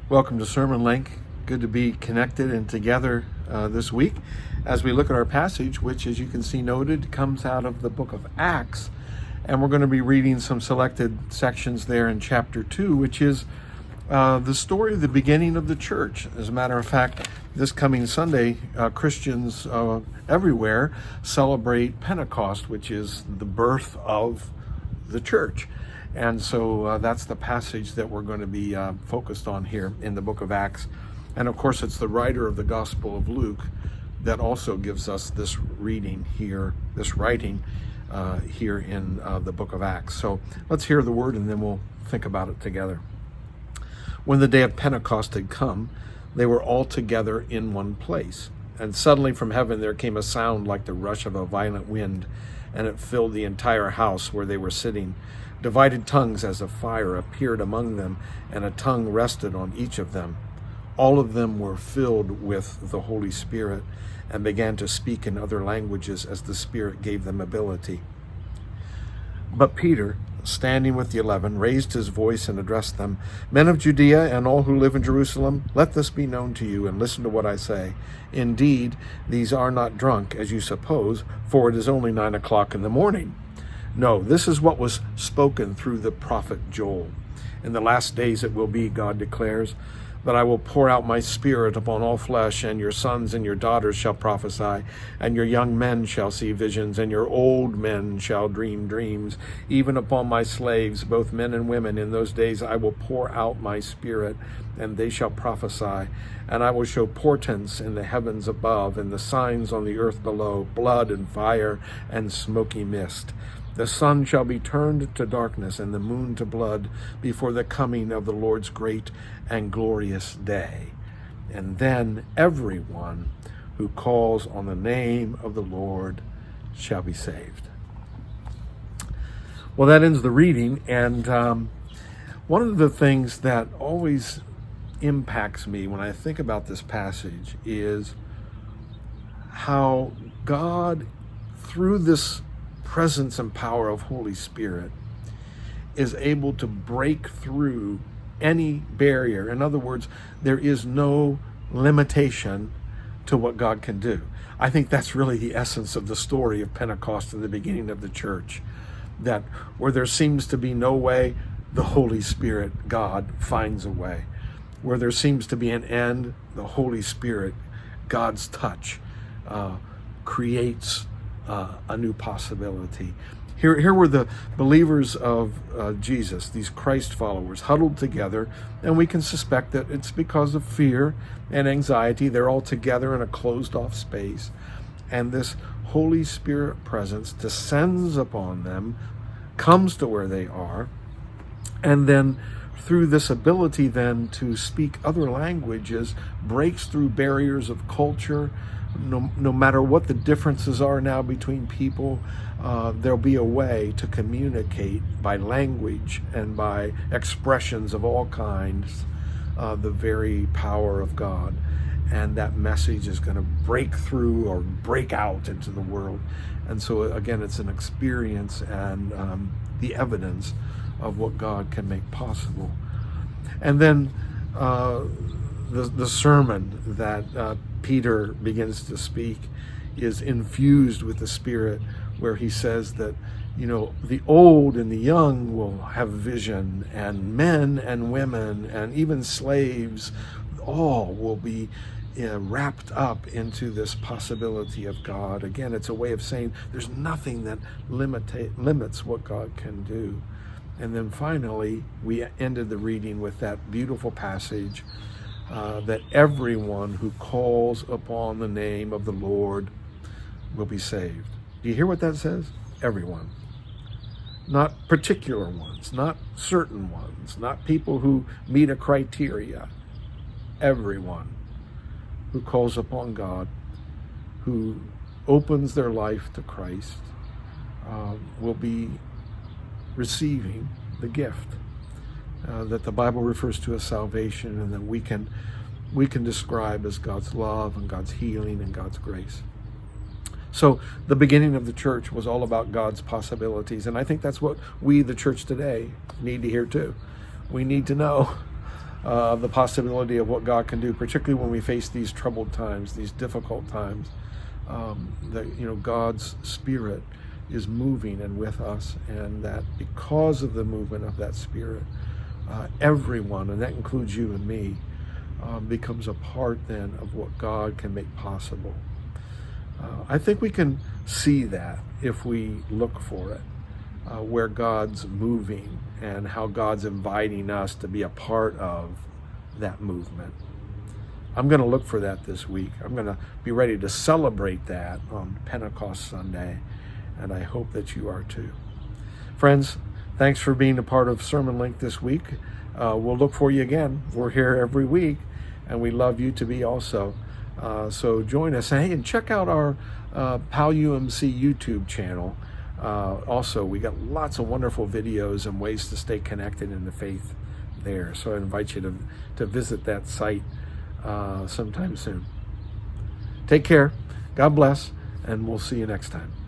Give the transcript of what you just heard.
Welcome to SermonLink. Good to be connected and together this week as we look at our passage, which, as you can see noted, comes out of the book of Acts. And we're going to be reading some selected sections there in chapter 2, which is the story of the beginning of the church. As a matter of fact, this coming Sunday, Christians everywhere celebrate Pentecost, which is the birth of the church. And so that's the passage that we're going to be focused on here in the book of Acts. And of course, it's the writer of the Gospel of Luke that also gives us this reading here, this writing here in the book of Acts. So let's hear the word and then we'll think about it together. When the day of Pentecost had come, they were all together in one place. And suddenly from heaven there came a sound like the rush of a violent wind, and it filled the entire house where they were sitting. Divided tongues as of fire appeared among them, and a tongue rested on each of them. All of them were filled with the Holy Spirit and began to speak in other languages as the Spirit gave them ability. But Peter, standing with the 11, raised his voice and addressed them, "Men of Judea and all who live in Jerusalem, let this be known to you, and listen to what I say. Indeed, these are not drunk, as you suppose, for it is only 9 o'clock in the morning. No, this is what was spoken through the prophet Joel. In the last days it will be, God declares, that I will pour out my Spirit upon all flesh, and your sons and your daughters shall prophesy, and your young men shall see visions, and your old men shall dream dreams. Even upon my slaves, both men and women, in those days I will pour out my Spirit, and they shall prophesy. And I will show portents in the heavens above, and the signs on the earth below, blood and fire and smoky mist. The sun shall be turned to darkness and the moon to blood before the coming of the Lord's great and glorious day. And then everyone who calls on the name of the Lord shall be saved." Well, that ends the reading. And one of the things that always impacts me when I think about this passage is how God, through this presence and power of Holy Spirit, is able to break through any barrier. In other words, there is no limitation to what God can do. I think that's really the essence of the story of Pentecost and the beginning of the church, that where there seems to be no way, the Holy Spirit, God, finds a way. Where there seems to be an end, the Holy Spirit, God's touch, creates a new possibility. Here were the believers of Jesus, these Christ followers, huddled together, and we can suspect that it's because of fear and anxiety. They're all together in a closed-off space, and this Holy Spirit presence descends upon them, comes to where they are, and then through this ability then to speak other languages, breaks through barriers of culture. No matter what the differences are now between people, there'll be a way to communicate by language and by expressions of all kinds the very power of God. And that message is going to break through or break out into the world. And so again, it's an experience and the evidence of what God can make possible. And then the sermon that Peter begins to speak is infused with the Spirit, where he says that, the old and the young will have vision, and men and women and even slaves, all will be wrapped up into this possibility of God. Again, it's a way of saying there's nothing that limits what God can do. And then finally, we ended the reading with that beautiful passage that everyone who calls upon the name of the Lord will be saved. Do you hear what that says? Everyone. Not particular ones, not certain ones, not people who meet a criteria. Everyone who calls upon God, who opens their life to Christ, will be receiving the gift that the Bible refers to as salvation, and that we can describe as God's love and God's healing and God's grace. So the beginning of the church was all about God's possibilities, and I think that's what we, the church today, need to hear too. We need to know the possibility of what God can do, particularly when we face these troubled times, these difficult times. That God's Spirit is moving and with us, and that because of the movement of that Spirit, everyone, and that includes you and me, becomes a part then of what God can make possible. I think we can see that if we look for it, where God's moving and how God's inviting us to be a part of that movement. I'm going to look for that this week. I'm going to be ready to celebrate that on Pentecost Sunday, and I hope that you are too. Friends, thanks for being a part of SermonLink this week. We'll look for you again. We're here every week, and we love you to be also. So join us. And hey, and check out our PAL UMC YouTube channel. Also, we got lots of wonderful videos and ways to stay connected in the faith there. So I invite you to visit that site sometime soon. Take care. God bless, and we'll see you next time.